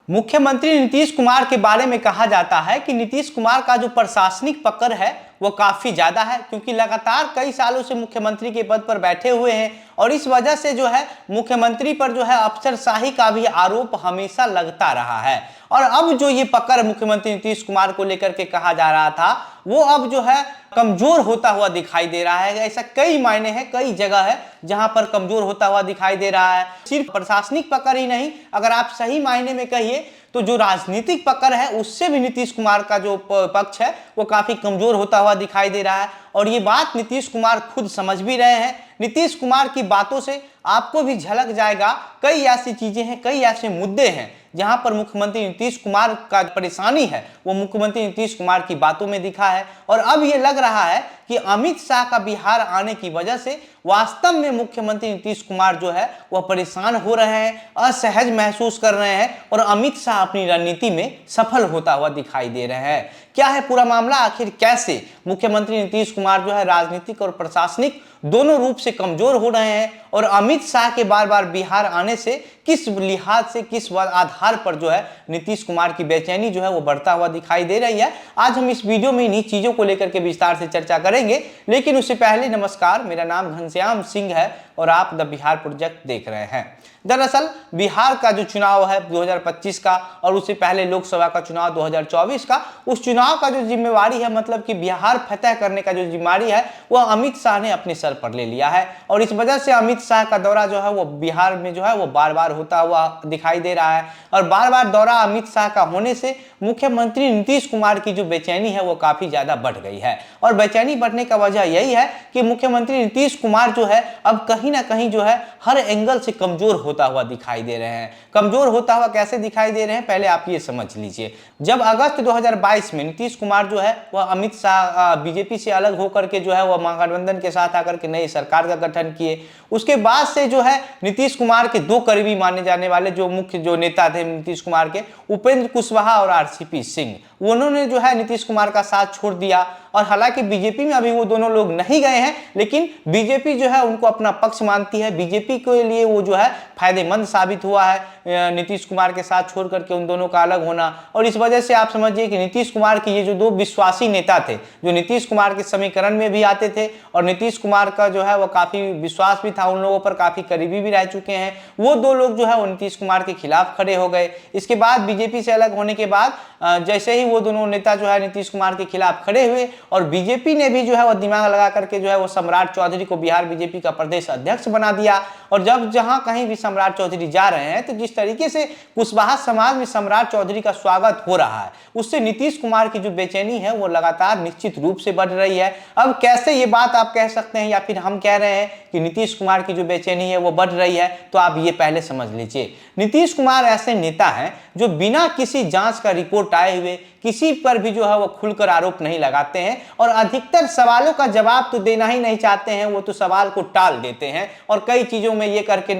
मुख्यमंत्री नीतीश कुमार के बारे में कहा जाता है कि नीतीश कुमार का जो प्रशासनिक पकड़ है वो काफ़ी ज़्यादा है, क्योंकि लगातार कई सालों से मुख्यमंत्री के पद पर बैठे हुए हैं और इस वजह से जो है मुख्यमंत्री पर जो है अफसरशाही का भी आरोप हमेशा लगता रहा है। और अब जो ये पकड़ मुख्यमंत्री नीतीश कुमार को लेकर के कहा जा रहा था वो अब जो है कमजोर होता हुआ दिखाई दे रहा है। ऐसा कई मायने हैं, कई जगह है जहां पर कमजोर होता हुआ दिखाई दे रहा है। सिर्फ प्रशासनिक पकड़ ही नहीं, अगर आप सही मायने में कहिए तो जो राजनीतिक पकड़ है उससे भी नीतीश कुमार का जो पक्ष है वो काफी कमजोर होता हुआ दिखाई दे रहा है। और ये बात नीतीश कुमार खुद समझ भी रहे हैं। नीतीश कुमार की बातों से आपको भी झलक जाएगा, कई ऐसी चीजें हैं, कई ऐसे मुद्दे हैं जहां पर मुख्यमंत्री नीतीश कुमार का परेशानी है वो मुख्यमंत्री नीतीश कुमार की बातों में दिखा है। और अब ये लग रहा है कि अमित शाह का बिहार आने की वजह से वास्तव में मुख्यमंत्री नीतीश कुमार जो है वह परेशान हो रहे हैं, असहज महसूस कर रहे हैं और अमित शाह अपनी रणनीति में सफल होता हुआ दिखाई दे रहे हैं। क्या है पूरा मामला, आखिर कैसे मुख्यमंत्री नीतीश कुमार जो है राजनीतिक और प्रशासनिक दोनों रूप से कमजोर हो रहे हैं और अमित शाह के बार बार बिहार आने से किस लिहाज से, किस आधार पर जो है नीतीश कुमार की बेचैनी जो है वो बढ़ता हुआ दिखाई दे रही है। आज हम इस वीडियो में इन्हीं चीजों को लेकर के विस्तार से चर्चा करेंगे, लेकिन उससे पहले नमस्कार, मेरा नाम घनश्याम सिंह है और आप द बिहार प्रोजेक्ट देख रहे हैं। दरअसल बिहार का जो चुनाव है 2025 का और उससे पहले लोकसभा का चुनाव 2024 का, उस चुनाव का जो जिम्मेवारी है, मतलब कि बिहार फतह करने का जो जिम्मेवारी है वह अमित शाह ने अपने सर पर ले लिया है। और इस वजह से अमित शाह का दौरा जो है वो बिहार में जो है वो बार बार होता हुआ दिखाई दे रहा है। और बार बार दौरा अमित शाह का होने से मुख्यमंत्री नीतीश कुमार की जो बेचैनी है वो काफी ज्यादा बढ़ गई है। और बेचैनी बढ़ने का वजह यही है कि मुख्यमंत्री नीतीश कुमार जो है अब कहीं ना कहीं जो है हर एंगल से कमजोर होता हुआ दिखाई दे रहे हैं। कमजोर होता हुआ कैसे दिखाई दे रहे हैं, पहले आप ये समझ लीजिए। जब अगस्त 2022 में नीतीश कुमार जो है वह अमित शाह बीजेपी से अलग होकर के जो है वह महागठबंधन के साथ आकर के नई सरकार का गठन किए, उसके बाद से जो है नीतीश कुमार के दो करीबी माने जाने वाले जो मुख्य जो नेता थे नीतीश कुमार के, उपेंद्र कुशवाहा और आरसीपी सिंह, उन्होंने जो है नीतीश कुमार का साथ छोड़ दिया। और हालांकि बीजेपी में अभी वो दोनों लोग नहीं गए हैं, लेकिन बीजेपी जो है उनको अपना पक्ष मानती है। बीजेपी के लिए वो जो है फायदेमंद साबित हुआ है नीतीश कुमार के साथ छोड़ करके उन दोनों का अलग होना। और इस वजह से आप समझिए कि नीतीश कुमार के ये जो दो विश्वासी नेता थे, जो नीतीश कुमार के समीकरण में भी आते थे और नीतीश कुमार का जो है वो काफी विश्वास भी था उन लोगों पर, काफी करीबी भी रह चुके हैं, वो दो लोग जो है वो नीतीश कुमार के खिलाफ खड़े हो गए। इसके बाद बीजेपी से अलग होने के बाद जैसे ही वो दोनों नेता जो है नीतीश कुमार के खिलाफ खड़े हुए और बीजेपी ने भी जो है वो दिमाग लगा करके जो है वो सम्राट चौधरी को बिहार बीजेपी का प्रदेश अध्यक्ष बना दिया। और जब जहां कहीं भी सम्राट चौधरी जा रहे हैं तो जिस तरीके से कुशवाहा समाज में सम्राट चौधरी का स्वागत हो रहा है, उससे नीतीश कुमार की जो बेचैनी है वो लगातार निश्चित रूप से बढ़ रही है। अब कैसे ये बात आप कह सकते हैं या फिर हम कह रहे हैं कि नीतीश कुमार की जो बेचैनी है वो बढ़ रही है, तो आप ये पहले समझ लीजिए। नीतीश कुमार ऐसे नेता हैं जो बिना किसी जांच का रिपोर्ट आए हुए किसी पर भी जो है वो खुलकर आरोप नहीं लगाते हैं और अधिकतर सवालों का जवाब तो देना ही नहीं चाहते हैं, वो तो सवाल को टाल देते हैं और कई चीजों में ये करके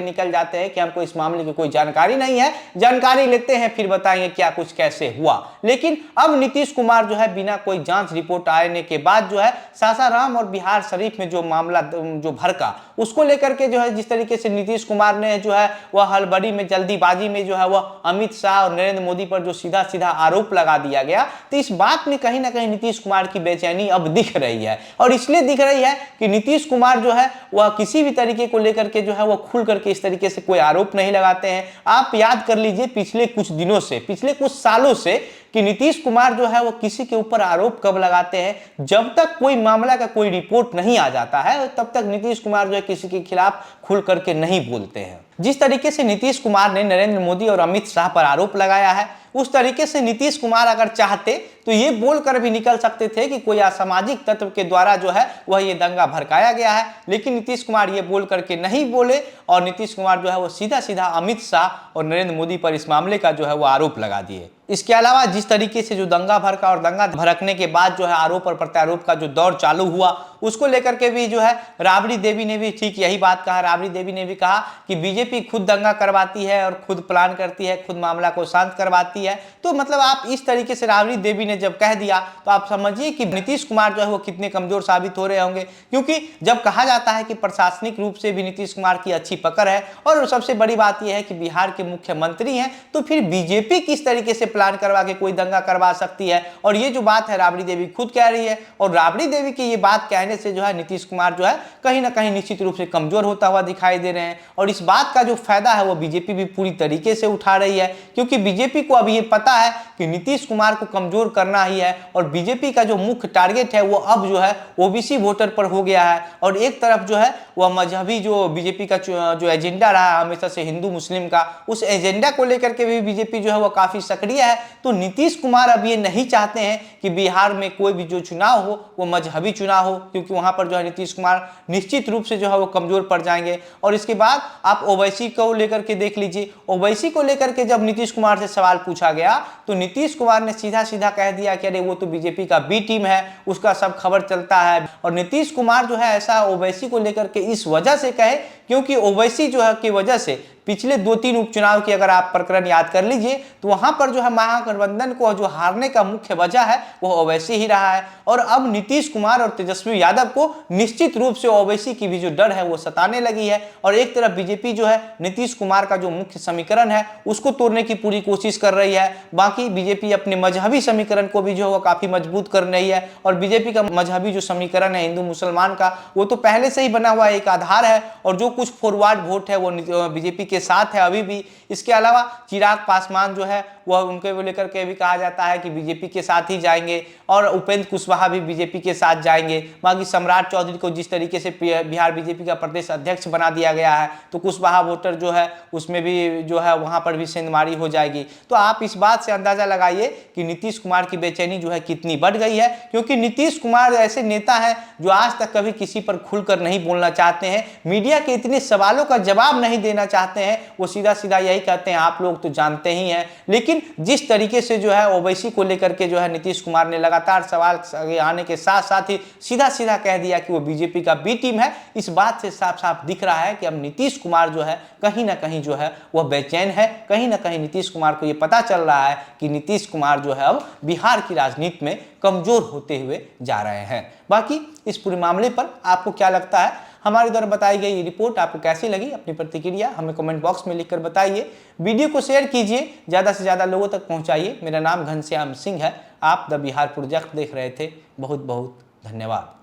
निकल जाते हैं कि हमको इस मामले की कोई जानकारी नहीं है, जानकारी लेते हैं फिर बताएंगे क्या कुछ कैसे हुआ। लेकिन अब नीतीश कुमार जो है बिना कोई जांच रिपोर्ट आने के बाद जो है सासाराम और बिहार शरीफ में जो मामला जो भड़का, उसको लेकर के जो है जिस तरीके से नीतीश कुमार ने जो है वह हड़बड़ी में, जल्दीबाजी में जो है वह अमित शाह और नरेंद्र मोदी पर जो सीधा सीधा आरोप लगा दिया गया, तो इस बात में कहीं ना कहीं नीतीश कुमार की बेचैनी अब दिख रही है। और इसलिए दिख रही है कि नीतीश कुमार जो है वह किसी भी तरीके को लेकर के जो है वह खुल करके इस तरीके से कोई आरोप नहीं लगाते हैं। आप याद कर लीजिए पिछले कुछ दिनों से, पिछले कुछ सालों से कि नीतीश कुमार जो है वो किसी के ऊपर आरोप कब लगाते हैं, जब तक कोई मामला का कोई रिपोर्ट नहीं आ जाता है तब तक नीतीश कुमार जो है किसी के खिलाफ खुल करके नहीं बोलते हैं। जिस तरीके से नीतीश कुमार ने नरेंद्र मोदी और अमित शाह पर आरोप लगाया है, उस तरीके से नीतीश कुमार अगर चाहते तो ये बोलकर भी निकल सकते थे कि कोई असामाजिक तत्व के द्वारा जो है वह ये दंगा भड़काया गया है, लेकिन नीतीश कुमार ये बोल करके नहीं बोले और नीतीश कुमार जो है वो सीधा सीधा अमित शाह और नरेंद्र मोदी पर इस मामले का जो है वो आरोप लगा दिए। इसके अलावा जिस तरीके से जो दंगा भड़का और दंगा भड़कने के बाद जो है आरोप और प्रत्यारोप का जो दौर चालू हुआ, उसको लेकर के भी जो है राबड़ी देवी ने भी ठीक यही बात कहा। राबड़ी देवी ने भी कहा कि बीजेपी खुद दंगा करवाती है और खुद प्लान करती है, खुद मामला को शांत करवाती है। तो मतलब आप इस तरीके से राबड़ी देवी ने जब कह दिया तो आप समझिए कि नीतीश कुमार जो है वो कितने कमजोर साबित हो रहे होंगे, क्योंकि जब कहा जाता है कि प्रशासनिक रूप से भी नीतीश कुमार की अच्छी पकड़ है और सबसे बड़ी बात यह है कि बिहार के मुख्यमंत्री हैं, तो फिर बीजेपी किस तरीके से प्लान करवा के कोई दंगा करवा सकती है। और ये जो बात है राबड़ी देवी खुद कह रही है, और राबड़ी देवी की ये बात कहने से जो है नीतीश कुमार जो है कहीं ना कहीं निश्चित रूप से कमजोर होता हुआ दिखाई दे रहे हैं। और इस बात का जो फायदा है वो बीजेपी भी पूरी तरीके से उठा रही है, क्योंकि बीजेपी को अभी ये पता है कि नीतीश कुमार को कमजोर करना ही है। और बीजेपी का जो मुख्य टारगेट है वो अब जो है ओबीसी वोटर पर हो गया है। और एक तरफ जो है वह मजहबी जो बीजेपी का जो एजेंडा रहा हमेशा से हिंदू मुस्लिम का, उस एजेंडा को लेकर के भी बीजेपी जो है वो काफी सक्रिय है। तो नीतीश कुमार अब ये नहीं चाहते हैं कि बिहार में कोई भी जो चुनाव हो वो मजहबी चुनाव हो, क्योंकि वहां पर जो है नीतीश कुमार निश्चित रूप से जो है वो कमजोर पड़ जाएंगे। और इसके बाद आप ओवैसी को लेकर के देख लीजिए, ओवैसी को लेकर के जब नीतीश कुमार से सवाल पूछा गया तो नीतीश कुमार ने सीधा सीधा कह दिया कि अरे वो तो बीजेपी का बी टीम है, उसका सब खबर चलता है। और नीतीश कुमार जो है ऐसा ओवैसी को लेकर के इस वजह से कहे क्योंकि ओवैसी जो है की वजह से पिछले 2-3 उपचुनाव की अगर आप प्रकरण याद कर लीजिए तो वहां पर जो है महागठबंधन को जो हारने का मुख्य वजह है वो ओवैसी ही रहा है। और अब नीतीश कुमार और तेजस्वी यादव को निश्चित रूप से ओवैसी की भी जो डर है वो सताने लगी है। और एक तरफ बीजेपी जो है नीतीश कुमार का जो मुख्य समीकरण है उसको तोड़ने की पूरी कोशिश कर रही है, बाकी बीजेपी अपने मजहबी समीकरण को भी जो है वो काफी मजबूत कर रही है। और बीजेपी का मजहबी जो समीकरण है हिंदू मुसलमान का वो तो पहले से ही बना हुआ एक आधार है, और जो कुछ फॉरवर्ड वोट है वो बीजेपी के साथ है अभी भी। इसके अलावा चिराग पासवान जो है वह उनके लेकर के भी कहा जाता है कि बीजेपी के साथ ही जाएंगे, और उपेंद्र कुशवाहा भी बीजेपी के साथ जाएंगे। बाकी सम्राट चौधरी को जिस तरीके से बिहार बीजेपी का प्रदेश अध्यक्ष बना दिया गया है तो कुशवाहा वोटर जो है उसमें भी जो है वहां पर भी सेंधमारी हो जाएगी। तो आप इस बात से अंदाजा लगाइए कि नीतीश कुमार की बेचैनी जो है कितनी बढ़ गई है, क्योंकि नीतीश कुमार ऐसे नेता हैं जो आज तक कभी किसी पर खुलकर नहीं बोलना चाहते हैं, मीडिया के इतने सवालों का जवाब नहीं देना चाहते हैं, वो सीधा सीधा यही कहते हैं आप लोग तो जानते ही हैं। लेकिन जिस तरीके से जो है ओवैसी को लेकर के जो है नीतीश कुमार ने लगातार सवाल आने के साथ साथ ही सीधा सीधा कह दिया कि वो बीजेपी का बी टीम है, इस बात से साफ साफ दिख रहा है कि अब नीतीश कुमार जो है कहीं ना कहीं जो है वह बेचैन है। कहीं ना कहीं नीतीश कुमार को यह पता चल रहा है कि नीतीश कुमार जो है अब बिहार की राजनीति में कमजोर होते हुए जा रहे हैं। बाकी इस पूरे मामले पर आपको क्या लगता है, हमारे द्वारा बताई गई रिपोर्ट आपको कैसी लगी, अपनी प्रतिक्रिया हमें कमेंट बॉक्स में लिखकर बताइए। वीडियो को शेयर कीजिए, ज़्यादा से ज़्यादा लोगों तक पहुंचाइए। मेरा नाम घनश्याम सिंह है, आप द बिहार प्रोजेक्ट देख रहे थे। बहुत बहुत धन्यवाद।